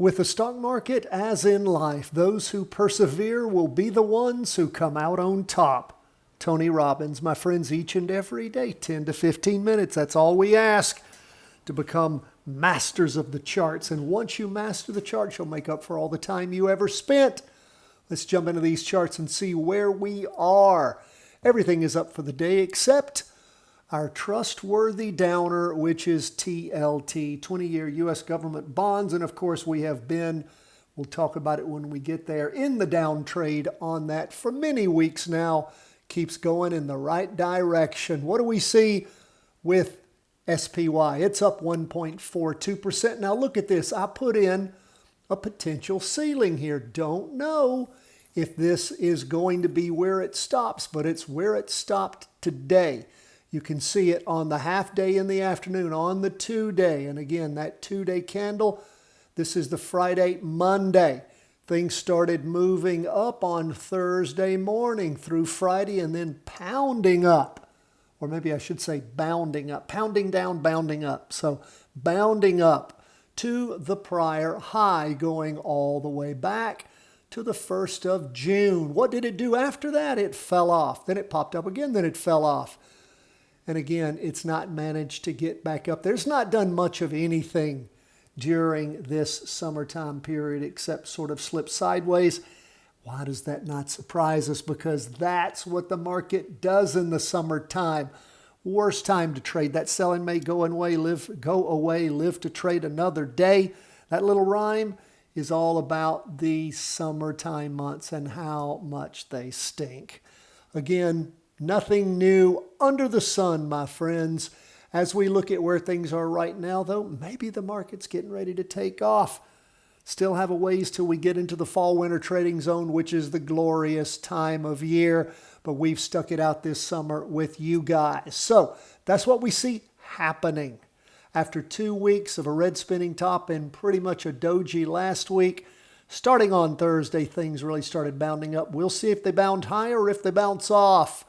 With the stock market, as in life, those who persevere will be the ones who come out on top. Tony Robbins, my friends, each and every day, 10 to 15 minutes. That's all we ask to become masters of the charts. And once you master the charts, you'll make up for all the time you ever spent. Let's jump into these charts and see where we are. Everything is up for the day except our trustworthy downer, which is TLT, 20-year U.S. government bonds. And of course, we have been, we'll talk about it when we get there, in the down trade on that for many weeks now. Keeps going in the right direction. What do we see with SPY? It's up 1.42%. Now look at this. I put in a potential ceiling here. Don't know if this is going to be where it stops, but it's where it stopped today. You can see it on the half day in the afternoon, on the 2-day. And again, that 2-day candle, this is the Friday, Monday. Things started moving up on Thursday morning through Friday and then pounding up. Or maybe I should say bounding up. Pounding down, bounding up. So bounding up to the prior high, going all the way back to the 1st of June. What did it do after that? It fell off. Then it popped up again, then it fell off. And again, it's not managed to get back up there. It's not done much of anything during this summertime period except sort of slip sideways. Why does that not surprise us? Because that's what the market does in the summertime. Worst time to trade. That selling may go away, live to trade another day. That little rhyme is all about the summertime months and how much they stink. Again, nothing new under the sun, my friends. As we look at where things are right now, though, maybe the market's getting ready to take off. Still have a ways till we get into the fall-winter trading zone, which is the glorious time of year. But we've stuck it out this summer with you guys. So that's what we see happening. After 2 weeks of a red spinning top and pretty much a doji last week, starting on Thursday, things really started bounding up. We'll see if they bound higher or if they bounce off.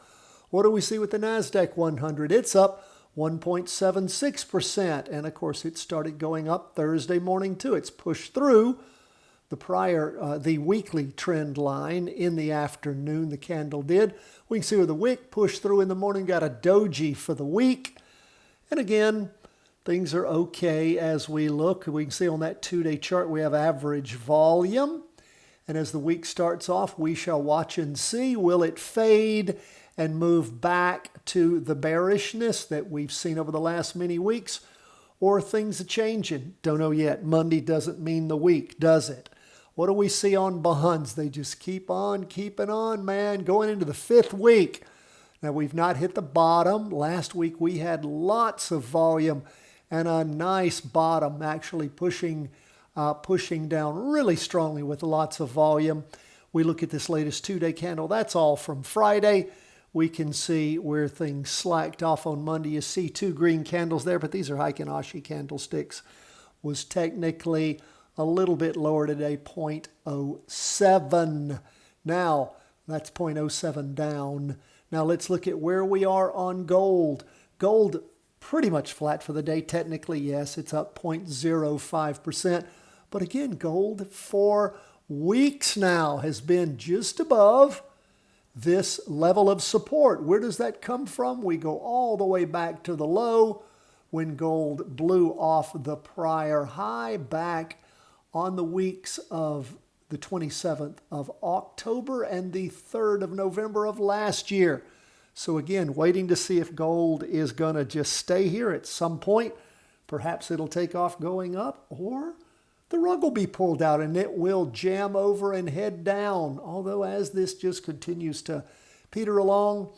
What do we see with the NASDAQ 100? It's up 1.76%. And of course, it started going up Thursday morning too. It's pushed through the weekly trend line in the afternoon. The candle did. We can see where the wick pushed through in the morning, got a doji for the week. And again, things are okay as we look. We can see on that 2-day chart, we have average volume. And as the week starts off, we shall watch and see. Will it fade and move back to the bearishness that we've seen over the last many weeks? Or things are changing? Don't know yet. Monday doesn't mean the week, does it? What do we see on bonds? They just keep on keeping on, man, going into the 5th week. Now, we've not hit the bottom. Last week, we had lots of volume and a nice bottom, actually pushing down really strongly with lots of volume. We look at this latest 2-day candle. That's all from Friday. We can see where things slacked off on Monday. You see 2 green candles there, but these are Heikin Ashi candlesticks. Was technically a little bit lower today, 0.07. Now, that's 0.07 down. Now, let's look at where we are on gold. Gold pretty much flat for the day. Technically, yes, it's up 0.05%. But again, gold for weeks now has been just above this level of support. Where does that come from? We go all the way back to the low when gold blew off the prior high back on the weeks of the 27th of October and the 3rd of November of last year. So again, waiting to see if gold is going to just stay here at some point. Perhaps it'll take off going up, or the rug will be pulled out and it will jam over and head down. Although as this just continues to peter along,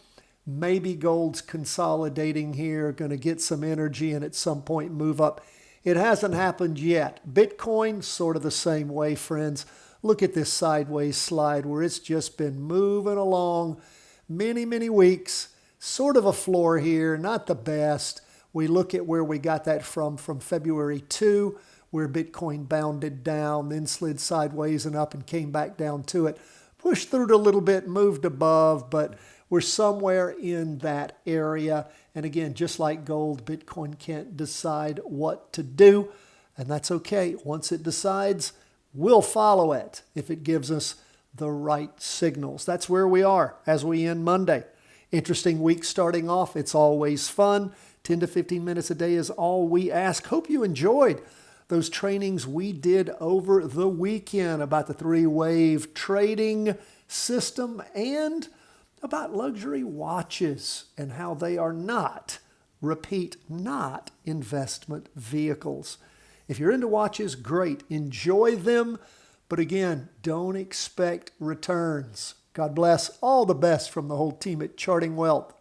maybe gold's consolidating here, going to get some energy and at some point move up. It hasn't happened yet. Bitcoin, sort of the same way, friends. Look at this sideways slide where it's just been moving along many, many weeks. Sort of a floor here, not the best. We look at where we got that from February 2, where Bitcoin bounded down, then slid sideways and up and came back down to it. Pushed through it a little bit, moved above, but we're somewhere in that area. And again, just like gold, Bitcoin can't decide what to do. And that's okay. Once it decides, We'll follow it if it gives us the right signals. That's where we are as we end Monday. Interesting week starting off. It's always fun. 10 to 15 minutes a day is all we ask. Hope you enjoyed those trainings we did over the weekend about the three-wave trading system and about luxury watches and how they are not, repeat, not investment vehicles. If you're into watches, great. Enjoy them. But again, don't expect returns. God bless. All the best from the whole team at Charting Wealth.